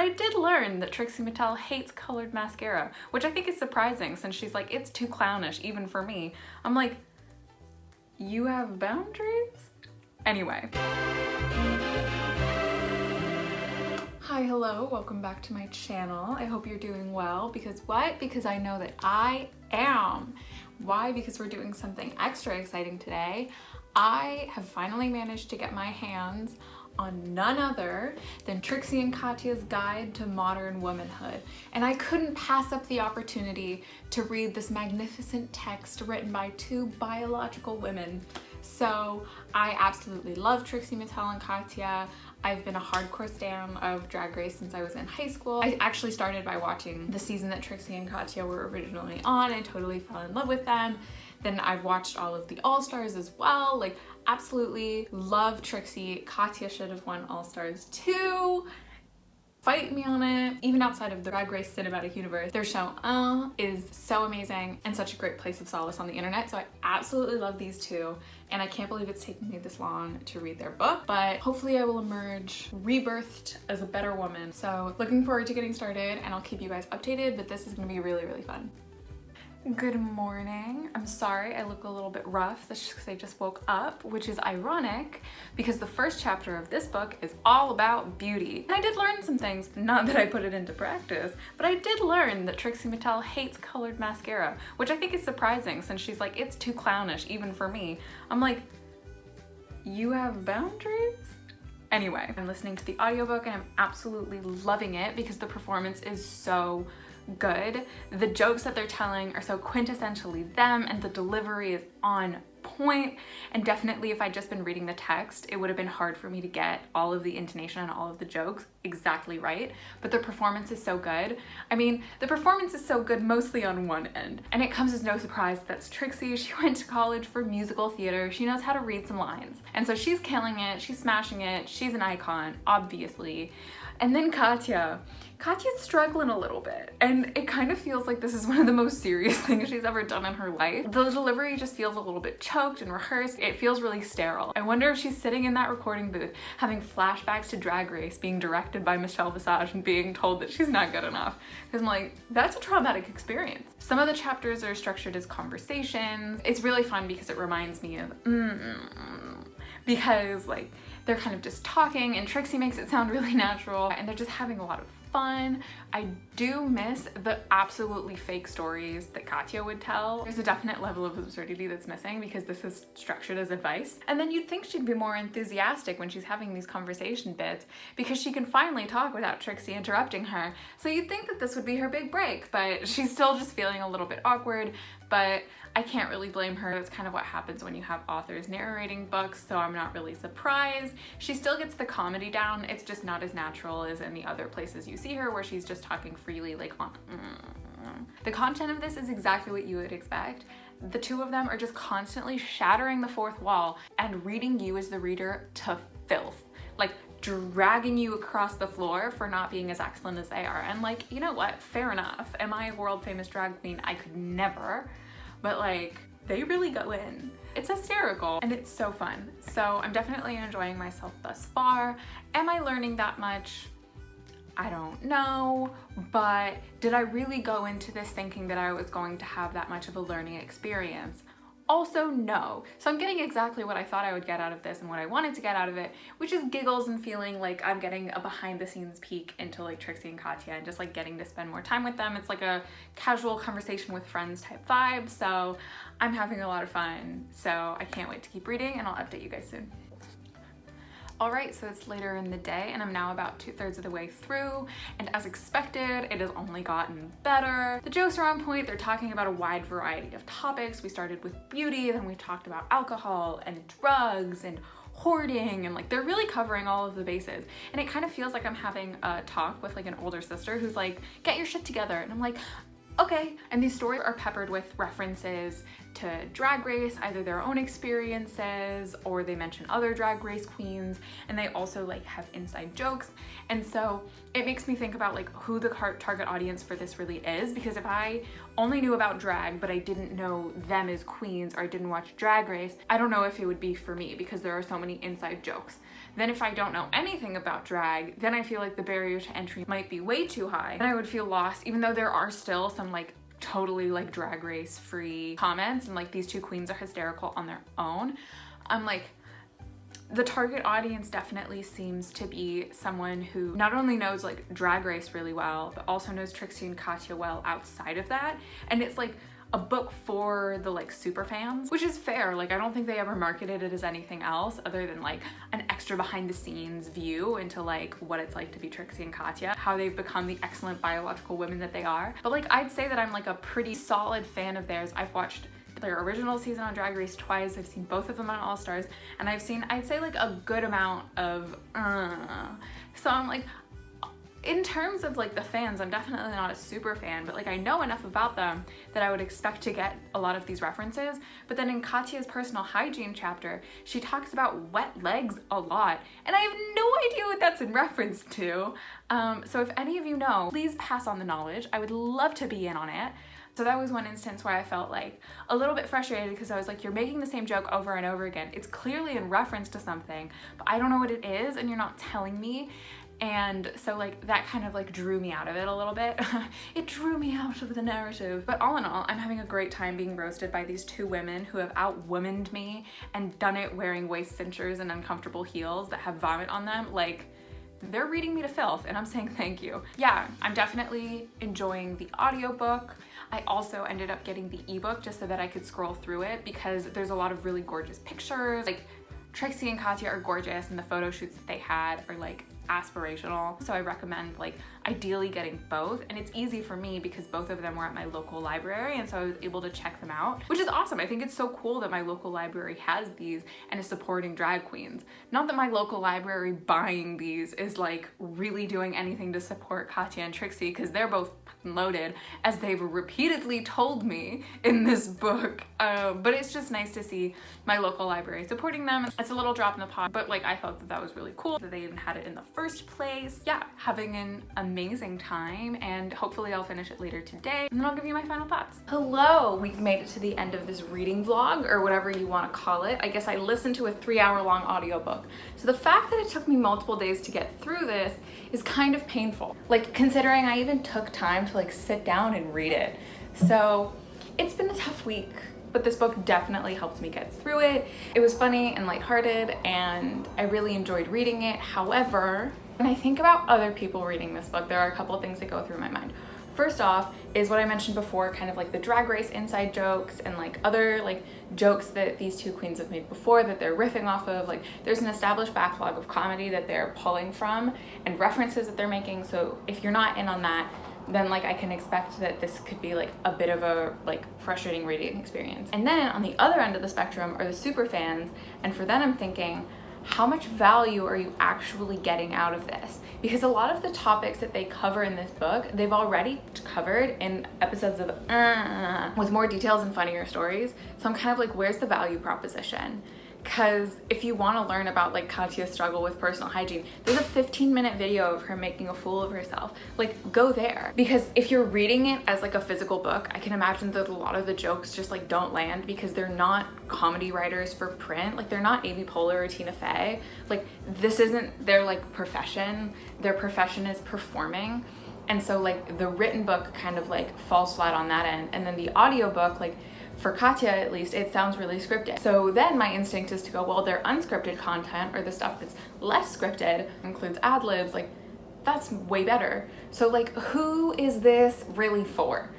I did learn that Trixie Mattel hates colored mascara, which I think is surprising since she's like, it's too clownish even for me. I'm like, you have boundaries? Anyway. Hi, hello, welcome back to my channel. I hope you're doing well because what? Because I know that I am. Why? Because we're doing something extra exciting today. I have finally managed to get my hands on none other than Trixie and Katya's Guide to Modern Womanhood. And I couldn't pass up the opportunity to read this magnificent text written by two biological women. So I absolutely love Trixie Mattel and Katya. I've been a hardcore stan of Drag Race since I was in high school. I actually started by watching the season that Trixie and Katya were originally on and totally fell in love with them. Then I've watched all of the All-Stars as well. Like, absolutely love Trixie. Katya should have won All-Stars too. Fight me on it. Even outside of the Drag Race cinematic universe, their show is so amazing and such a great place of solace on the internet. So I absolutely love these two. And I can't believe it's taken me this long to read their book, but hopefully I will emerge rebirthed as a better woman. So looking forward to getting started, and I'll keep you guys updated, but this is gonna be really, really fun. Good morning. I'm sorry I look a little bit rough. That's just because I just woke up, which is ironic because the first chapter of this book is all about beauty. And I did learn some things, not that I put it into practice, but I did learn that Trixie Mattel hates colored mascara, which I think is surprising since she's like, it's too clownish even for me. I'm like, you have boundaries? Anyway, I'm listening to the audiobook and I'm absolutely loving it because the performance is so good. The jokes that they're telling are so quintessentially them and the delivery is on point. And definitely if I'd just been reading the text, it would have been hard for me to get all of the intonation and all of the jokes exactly right. But the performance is so good. I mean, the performance is so good mostly on one end. And it comes as no surprise that's Trixie. She went to college for musical theater. She knows how to read some lines. And so she's killing it. She's smashing it. She's an icon, obviously. And then Katya's struggling a little bit, and it kind of feels like this is one of the most serious things she's ever done in her life. The delivery just feels a little bit choked and rehearsed. It feels really sterile. I wonder if she's sitting in that recording booth having flashbacks to Drag Race, being directed by Michelle Visage and being told that she's not good enough. Because I'm like, that's a traumatic experience. Some of the chapters are structured as conversations. It's really fun because it reminds me of because like they're kind of just talking and Trixie makes it sound really natural and they're just having a lot of fun. I do miss the absolutely fake stories that Katya would tell. There's a definite level of absurdity that's missing because this is structured as advice. And then you'd think she'd be more enthusiastic when she's having these conversation bits because she can finally talk without Trixie interrupting her. So you'd think that this would be her big break, but she's still just feeling a little bit awkward. But I can't really blame her. That's kind of what happens when you have authors narrating books, so I'm not really surprised. She still gets the comedy down. It's just not as natural as in the other places you see her where she's just talking freely like on. The content of this is exactly what you would expect. The two of them are just constantly shattering the fourth wall and reading you as the reader to filth. Like dragging you across the floor for not being as excellent as they are. And like, you know what? Fair enough. Am I a world famous drag queen? I could never. But like, they really go in. It's hysterical and it's so fun. So I'm definitely enjoying myself thus far. Am I learning that much? I don't know, but did I really go into this thinking that I was going to have that much of a learning experience? Also, no. So I'm getting exactly what I thought I would get out of this and what I wanted to get out of it, which is giggles and feeling like I'm getting a behind the scenes peek into like Trixie and Katya and just like getting to spend more time with them. It's like a casual conversation with friends type vibe. So I'm having a lot of fun. So I can't wait to keep reading and I'll update you guys soon. Alright, so it's later in the day and I'm now about 2/3 of the way through, and as expected, it has only gotten better. The jokes are on point, they're talking about a wide variety of topics. We started with beauty, then we talked about alcohol and drugs and hoarding, and like they're really covering all of the bases. And it kind of feels like I'm having a talk with like an older sister who's like, get your shit together. And I'm like, okay. And these stories are peppered with references to Drag Race, either their own experiences or they mention other Drag Race queens, and they also like have inside jokes. And so it makes me think about like who the target audience for this really is, because if I only knew about drag but I didn't know them as queens, or I didn't watch Drag Race, I don't know if it would be for me because there are so many inside jokes. Then if I don't know anything about drag, then I feel like the barrier to entry might be way too high and I would feel lost, even though there are still some like totally like Drag Race free comments and like these two queens are hysterical on their own. I'm like, the target audience definitely seems to be someone who not only knows like Drag Race really well, but also knows Trixie and Katya well outside of that. And it's like a book for the like super fans, which is fair. Like I don't think they ever marketed it as anything else other than like an extra behind the scenes view into like what it's like to be Trixie and Katya, how they've become the excellent biological women that they are. But like I'd say that I'm like a pretty solid fan of theirs. I've watched their original season on Drag Race twice. I've seen both of them on All Stars, and I've seen, I'd say like a good amount of so I'm like, in terms of like the fans, I'm definitely not a super fan, but like I know enough about them that I would expect to get a lot of these references. But then in Katya's personal hygiene chapter, she talks about wet legs a lot, and I have no idea what that's in reference to. So if any of you know, please pass on the knowledge. I would love to be in on it. So that was one instance where I felt like a little bit frustrated because I was like, you're making the same joke over and over again. It's clearly in reference to something, but I don't know what it is and you're not telling me. And so like that kind of like drew me out of it a little bit. It drew me out of the narrative. But all in all, I'm having a great time being roasted by these two women who have outwomaned me and done it wearing waist cinchers and uncomfortable heels that have vomit on them. Like, they're reading me to filth and I'm saying thank you. Yeah, I'm definitely enjoying the audiobook. I also ended up getting the ebook just so that I could scroll through it because there's a lot of really gorgeous pictures. Like Trixie and Katya are gorgeous and the photo shoots that they had are like aspirational. So I recommend like ideally getting both, and it's easy for me because both of them were at my local library and so I was able to check them out, which is awesome. I think it's so cool that my local library has these and is supporting drag queens. Not that my local library buying these is like really doing anything to support Katya and Trixie because they're both loaded, as they've repeatedly told me in this book. But it's just nice to see my local library supporting them. It's a little drop in the pot, but like I thought that that was really cool that they even had it in the first place. Yeah, having an amazing time, and hopefully I'll finish it later today and then I'll give you my final thoughts. Hello, we've made it to the end of this reading vlog, or whatever you want to call it. I guess I listened to a 3-hour-long audiobook. So the fact that it took me multiple days to get through this is kind of painful. Like considering I even took time to like sit down and read it. So it's been a tough week, but this book definitely helped me get through it. It was funny and lighthearted and I really enjoyed reading it. However, when I think about other people reading this book, there are a couple of things that go through my mind. First off is what I mentioned before, kind of like the Drag Race inside jokes and like other like jokes that these two queens have made before that they're riffing off of. Like there's an established backlog of comedy that they're pulling from and references that they're making. So if you're not in on that, then like I can expect that this could be like a bit of a like frustrating reading experience. And then on the other end of the spectrum are the super fans, and for them I'm thinking, how much value are you actually getting out of this? Because a lot of the topics that they cover in this book, they've already covered in episodes of with more details and funnier stories. So I'm kind of like, where's the value proposition? Because if you want to learn about like Katya's struggle with personal hygiene, there's a 15-minute video of her making a fool of herself. Like, go there. Because if you're reading it as like a physical book, I can imagine that a lot of the jokes just like don't land because they're not comedy writers for print. Like they're not Amy Poehler or Tina Fey. Like this isn't their like profession. Their profession is performing. And so like the written book kind of like falls flat on that end. And then the audiobook, like for Katya at least, it sounds really scripted. So then my instinct is to go, well, their unscripted content or the stuff that's less scripted, includes ad-libs, like that's way better. So like, who is this really for?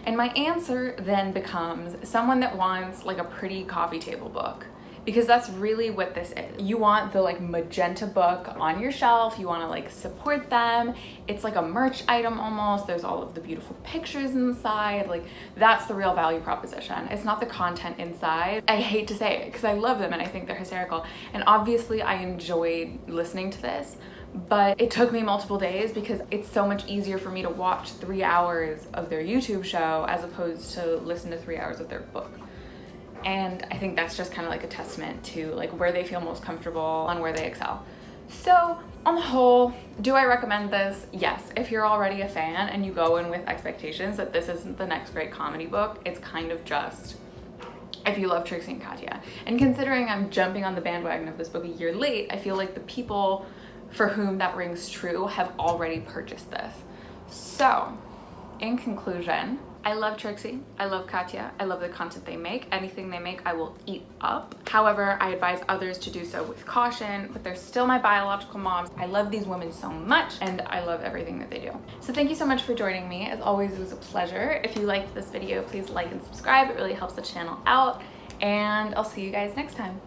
And my answer then becomes someone that wants like a pretty coffee table book. Because that's really what this is. You want the like magenta book on your shelf. You want to like support them. It's like a merch item almost. There's all of the beautiful pictures inside. Like that's the real value proposition. It's not the content inside. I hate to say it because I love them and I think they're hysterical. And obviously I enjoyed listening to this, but it took me multiple days because it's so much easier for me to watch 3 hours of their YouTube show as opposed to listen to 3 hours of their book. And I think that's just kind of like a testament to like where they feel most comfortable and where they excel. So On the whole, do I recommend this? Yes. If you're already a fan and you go in with expectations that this isn't the next great comedy book, it's kind of just if you love Trixie and Katya. And considering I'm jumping on the bandwagon of this book a year late, I feel like the people for whom that rings true have already purchased this. So, in conclusion, I love Trixie, I love Katya, I love the content they make. Anything they make I will eat up. However, I advise others to do so with caution, but they're still my biological moms. I love these women so much and I love everything that they do. So thank you so much for joining me. As always, it was a pleasure. If you liked this video, please like and subscribe. It really helps the channel out, and I'll see you guys next time.